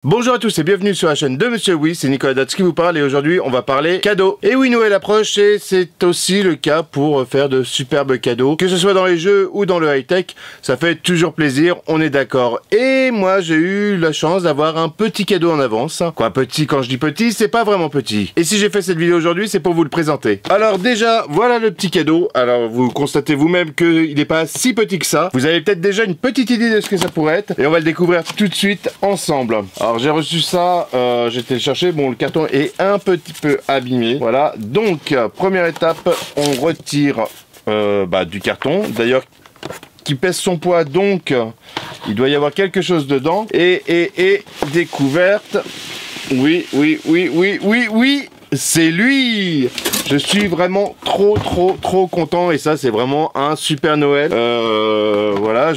Bonjour à tous et bienvenue sur la chaîne de Monsieur Oui, c'est Nicolas Dotz qui vous parle et aujourd'hui on va parler cadeaux. Et oui, Noël approche et c'est aussi le cas pour faire de superbes cadeaux. Que ce soit dans les jeux ou dans le high-tech, ça fait toujours plaisir, on est d'accord. Et moi j'ai eu la chance d'avoir un petit cadeau en avance. Quoi, petit, quand je dis petit, c'est pas vraiment petit. Et si j'ai fait cette vidéo aujourd'hui, c'est pour vous le présenter. Alors déjà, voilà le petit cadeau. Alors vous constatez vous-même qu'il n'est pas si petit que ça. Vous avez peut-être déjà une petite idée de ce que ça pourrait être. Et on va le découvrir tout de suite ensemble. Alors j'ai reçu ça, j'ai été le chercher, bon le carton est un petit peu abîmé, voilà, donc première étape, on retire du carton, d'ailleurs qui pèse son poids, donc il doit y avoir quelque chose dedans, et découverte, oui, c'est lui. Je suis vraiment trop content et ça c'est vraiment un super Noël. Voilà,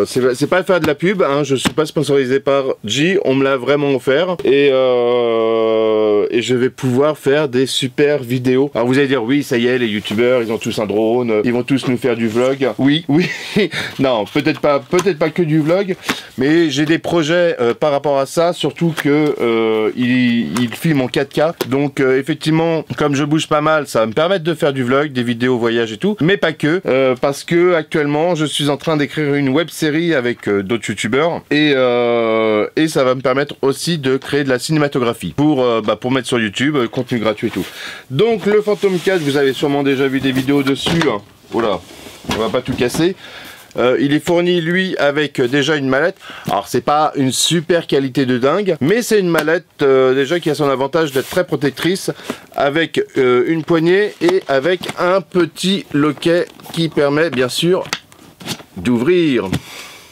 c'est pas faire de la pub, hein, je suis pas sponsorisé par G, on me l'a vraiment offert et je vais pouvoir faire des super vidéos. Alors vous allez dire oui, ça y est, les youtubeurs ils ont tous un drone, ils vont tous nous faire du vlog. Oui, non, peut-être pas que du vlog, mais j'ai des projets par rapport à ça, surtout que il filme en 4K, donc effectivement comme je bouge pas mal, ça va me permettre de faire du vlog, des vidéos voyage et tout, mais pas que, parce que actuellement je suis en train d'écrire une web série avec d'autres youtubeurs et ça va me permettre aussi de créer de la cinématographie pour mettre sur YouTube, contenu gratuit et tout. Donc le Phantom 4, vous avez sûrement déjà vu des vidéos dessus, hein. Voilà, on va pas tout casser. Il est fourni lui avec déjà une mallette. Alors c'est pas une super qualité de dingue, mais c'est une mallette déjà qui a son avantage d'être très protectrice, avec une poignée et avec un petit loquet qui permet bien sûr d'ouvrir.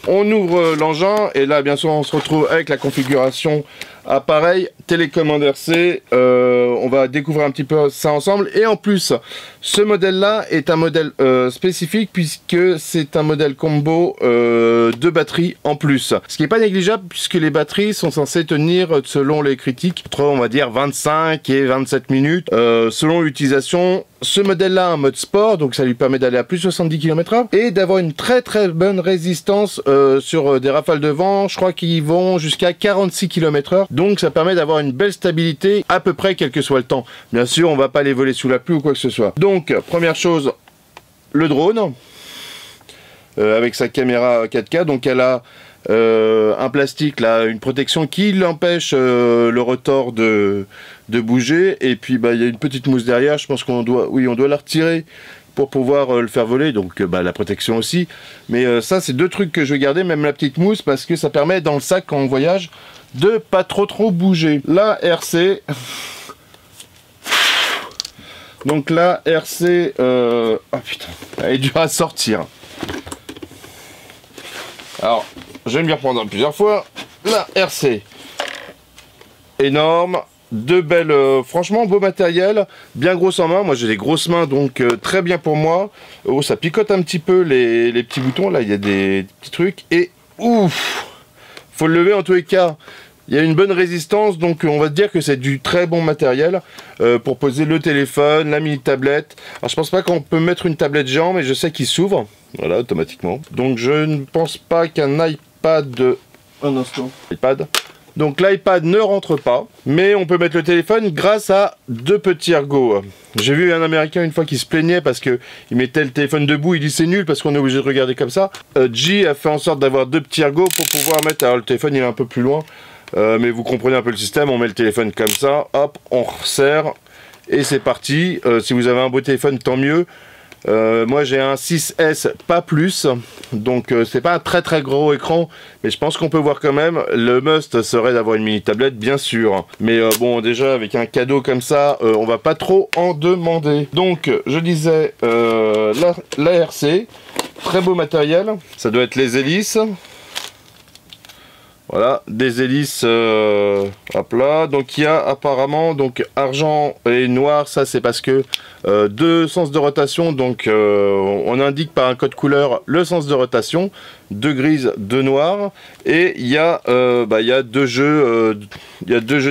On ouvre l'engin et là bien sûr on se retrouve avec la configuration appareil, télécommande RC, on va découvrir un petit peu ça ensemble. Et en plus, ce modèle-là est un modèle spécifique puisque c'est un modèle combo de batterie en plus. Ce qui n'est pas négligeable puisque les batteries sont censées tenir, selon les critiques, entre on va dire 25 et 27 minutes selon l'utilisation. Ce modèle-là a un mode sport, donc ça lui permet d'aller à plus de 70 km/h et d'avoir une très bonne résistance sur des rafales de vent. Je crois qu'ils vont jusqu'à 46 km/h. Donc ça permet d'avoir une belle stabilité à peu près quel que soit le temps. Bien sûr, on va pas les voler sous la pluie ou quoi que ce soit. Donc, première chose, le drone, avec sa caméra 4K. Donc elle a un plastique, là, une protection qui l'empêche le rotor de bouger. Et puis il y a une petite mousse derrière, je pense qu'on doit, on doit la retirer pour pouvoir le faire voler, donc la protection aussi. Mais ça c'est deux trucs que je vais garder, même la petite mousse, parce que ça permet dans le sac quand on voyage de pas trop bouger. La RC, donc la RC, oh putain, elle est dure à sortir. Alors, je vais me reprendre plusieurs fois. La RC, énorme, de belles, franchement beau matériel, bien grosse en main. Moi j'ai des grosses mains, donc très bien pour moi. Oh, ça picote un petit peu les petits boutons, là il y a des petits trucs, et ouf, faut le lever en tous les cas. Il y a une bonne résistance, donc on va dire que c'est du très bon matériel pour poser le téléphone, la mini tablette. Alors je pense pas qu'on peut mettre une tablette géante, mais je sais qu'il s'ouvre, voilà, automatiquement. Donc je ne pense pas qu'un iPad, un instant, iPad. Donc l'iPad ne rentre pas, mais on peut mettre le téléphone grâce à deux petits ergots. J'ai vu un américain une fois qui se plaignait parce que il mettait le téléphone debout, il dit c'est nul parce qu'on est obligé de regarder comme ça. G a fait en sorte d'avoir deux petits ergots pour pouvoir mettre, alors le téléphone il est un peu plus loin, mais vous comprenez un peu le système, on met le téléphone comme ça, hop, on resserre, et c'est parti. Si vous avez un beau téléphone, tant mieux. Moi j'ai un 6S, pas plus, donc c'est pas un très gros écran, mais je pense qu'on peut voir quand même. Le must serait d'avoir une mini tablette, bien sûr, mais bon, déjà avec un cadeau comme ça, on va pas trop en demander. Donc je disais la RC, très beau matériel, ça doit être les hélices. Voilà, des hélices, hop là. Donc il y a apparemment donc argent et noir, ça c'est parce que deux sens de rotation, donc on indique par un code couleur le sens de rotation. 2 grises, 2 noires, et il y a 2 jeux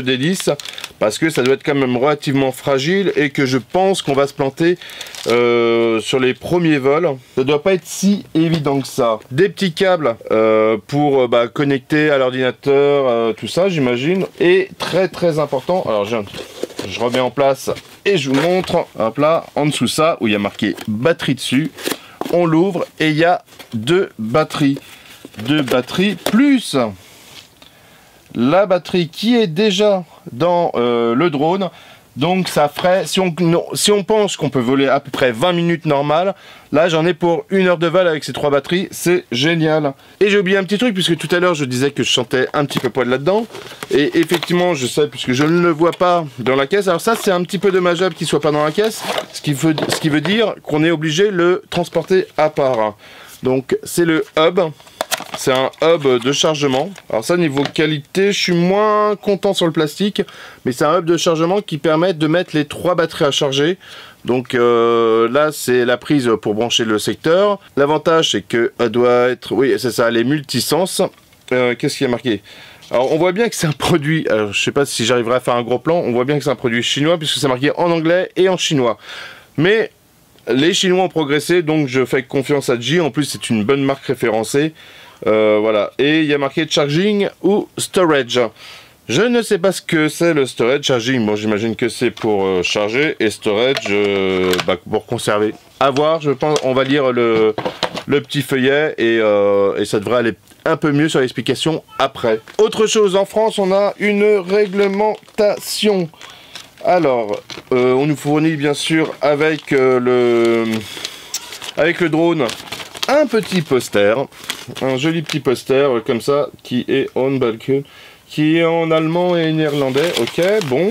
d'hélices, parce que ça doit être quand même relativement fragile et que je pense qu'on va se planter sur les premiers vols. Ça doit pas être si évident que ça. Des petits câbles pour connecter à l'ordinateur, tout ça j'imagine, et très important, alors je remets en place et je vous montre, hop là, en dessous ça, où il y a marqué batterie dessus, on l'ouvre et il y a 2 batteries. 2 batteries plus la batterie qui est déjà dans le drone. Donc ça ferait, si on pense qu'on peut voler à peu près 20 minutes normales, là j'en ai pour 1 heure de vol avec ces 3 batteries, c'est génial. Et j'ai oublié un petit truc, puisque tout à l'heure je disais que je sentais un petit peu poil là-dedans, et effectivement je sais, puisque je ne le vois pas dans la caisse. Alors ça c'est un petit peu dommageable qu'il soit pas dans la caisse, ce qui veut dire qu'on est obligé de le transporter à part. Donc c'est le hub. C'est un hub de chargement. Alors ça, niveau qualité, je suis moins content sur le plastique, mais c'est un hub de chargement qui permet de mettre les 3 batteries à charger. Donc là, c'est la prise pour brancher le secteur. L'avantage, c'est que elle doit être, oui, c'est ça, elle est multisens. Qu'est-ce qu'il y a marqué? Alors on voit bien que c'est un produit, alors, je sais pas si j'arriverai à faire un gros plan, on voit bien que c'est un produit chinois, puisque c'est marqué en anglais et en chinois. Mais les Chinois ont progressé, donc je fais confiance à G. En plus, c'est une bonne marque référencée. Voilà, et il y a marqué charging ou storage. Je ne sais pas ce que c'est le storage. Charging, bon, j'imagine que c'est pour charger, et storage pour conserver. À voir, je pense, on va lire le petit feuillet, et ça devrait aller un peu mieux sur l'explication après. Autre chose, en France, on a une réglementation. Alors, on nous fournit bien sûr avec le drone un petit poster, un joli petit poster comme ça, qui est en allemand et néerlandais. Ok, bon,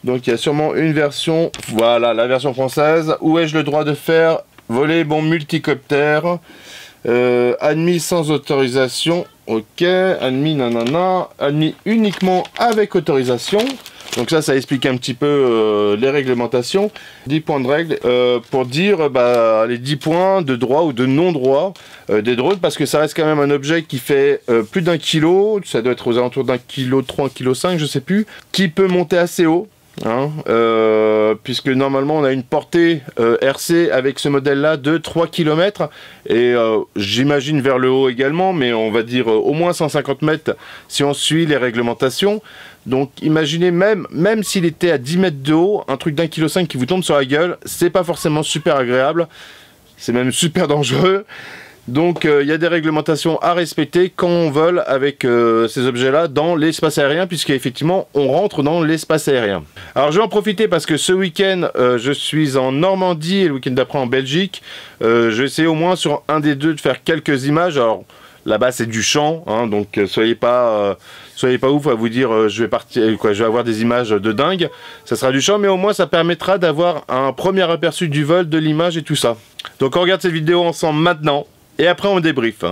donc il y a sûrement une version, voilà, la version française. Où ai-je le droit de faire voler mon multicoptère, admis sans autorisation. Ok, admis nanana, admis uniquement avec autorisation. Donc ça explique un petit peu les réglementations. 10 points de règle pour dire les 10 points de droit ou de non-droit des drones, parce que ça reste quand même un objet qui fait plus d'1 kilo, ça doit être aux alentours d'1 kg 3, 1 kg 5, je sais plus, qui peut monter assez haut. Hein, puisque normalement on a une portée RC avec ce modèle là de 3 km, et j'imagine vers le haut également, mais on va dire au moins 150 mètres si on suit les réglementations. Donc imaginez, même s'il était à 10 mètres de haut, un truc d'1 kg 5 qui vous tombe sur la gueule, c'est pas forcément super agréable, c'est même super dangereux. Donc il y a des réglementations à respecter quand on vole avec ces objets-là dans l'espace aérien, puisqu'effectivement on rentre dans l'espace aérien. Alors je vais en profiter parce que ce week-end je suis en Normandie et le week-end d'après en Belgique. Je vais essayer au moins sur un des deux de faire quelques images. Alors là-bas c'est du champ, hein, donc soyez pas ouf à vous dire je vais avoir des images de dingue. Ça sera du champ, mais au moins ça permettra d'avoir un premier aperçu du vol, de l'image et tout ça. Donc on regarde cette vidéo ensemble maintenant. Et après on débrief.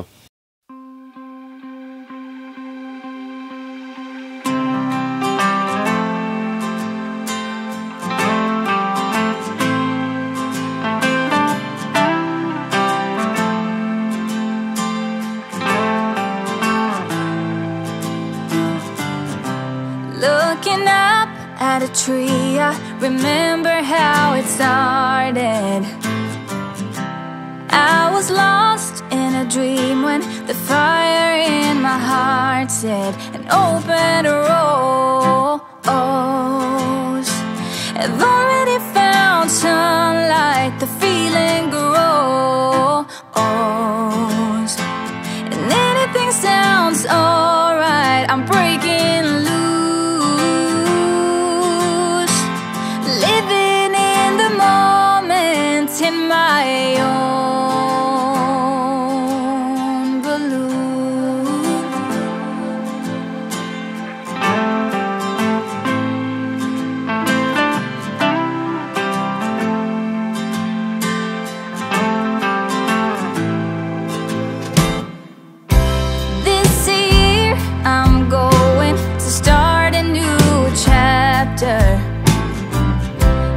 Looking up at a tree, I remember how it started. I was lost in a dream when the fire in my heart said an open rose. I've already found sunlight, the feeling grows, and anything sounds alright. I'm breaking loose, living in the moment in my own.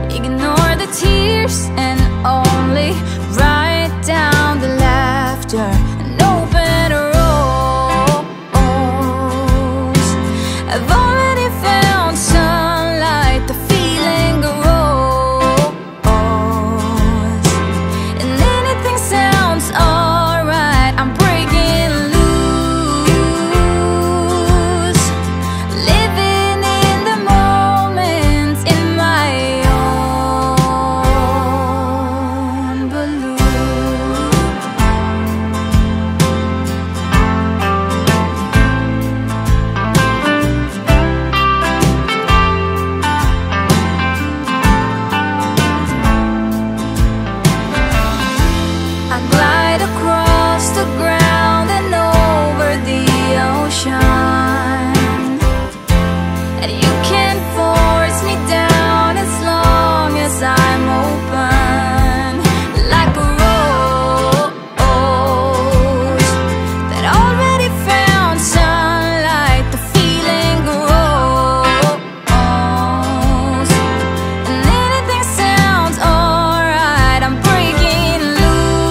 Ignore the tears and only write down the laughter. An open I've already found sunlight, the feeling grows, and anything sounds alright. I'm breaking loose, living in the moment in my own balloon. I glide across the ground and over the ocean, and you can't force me down as long as I'm open, like a rose that already found sunlight. The feeling grows, and anything sounds alright. I'm breaking loose,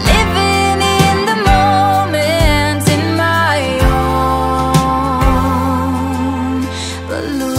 living in the moment in my own balloon.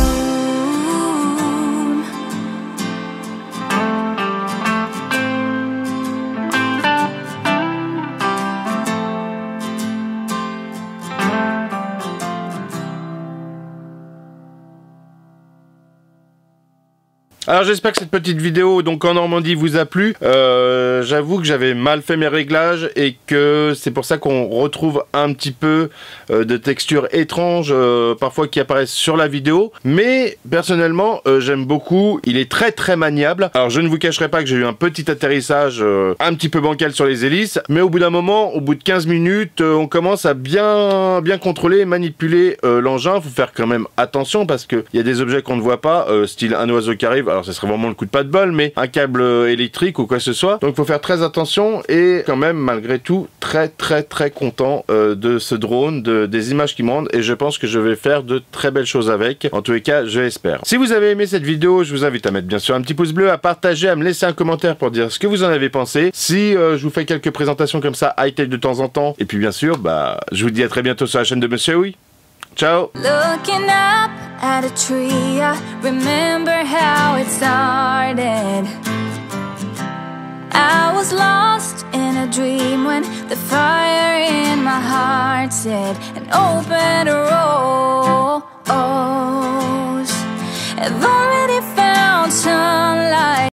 Alors j'espère que cette petite vidéo donc en Normandie vous a plu. J'avoue que j'avais mal fait mes réglages et que c'est pour ça qu'on retrouve un petit peu de textures étranges parfois qui apparaissent sur la vidéo. Mais personnellement j'aime beaucoup, il est très maniable. Alors je ne vous cacherai pas que j'ai eu un petit atterrissage un petit peu bancal sur les hélices, mais au bout d'un moment, au bout de 15 minutes, on commence à bien contrôler, manipuler l'engin. Faut faire quand même attention parce qu'il y a des objets qu'on ne voit pas, style un oiseau qui arrive. Alors ça serait vraiment le coup de pas de bol, mais un câble électrique ou quoi que ce soit. Donc faut faire très attention et quand même malgré tout très content de ce drone, des images qui montent, et je pense que je vais faire de très belles choses avec. En tous les cas, je l'espère. Si vous avez aimé cette vidéo, je vous invite à mettre bien sûr un petit pouce bleu, à partager, à me laisser un commentaire pour dire ce que vous en avez pensé. Si je vous fais quelques présentations comme ça high-tech de temps en temps, et puis bien sûr, bah je vous dis à très bientôt sur la chaîne de Monsieur Oui. Ciao. Looking up at a tree, I remember how it started. I was lost in a dream when the fire in my heart said an open road.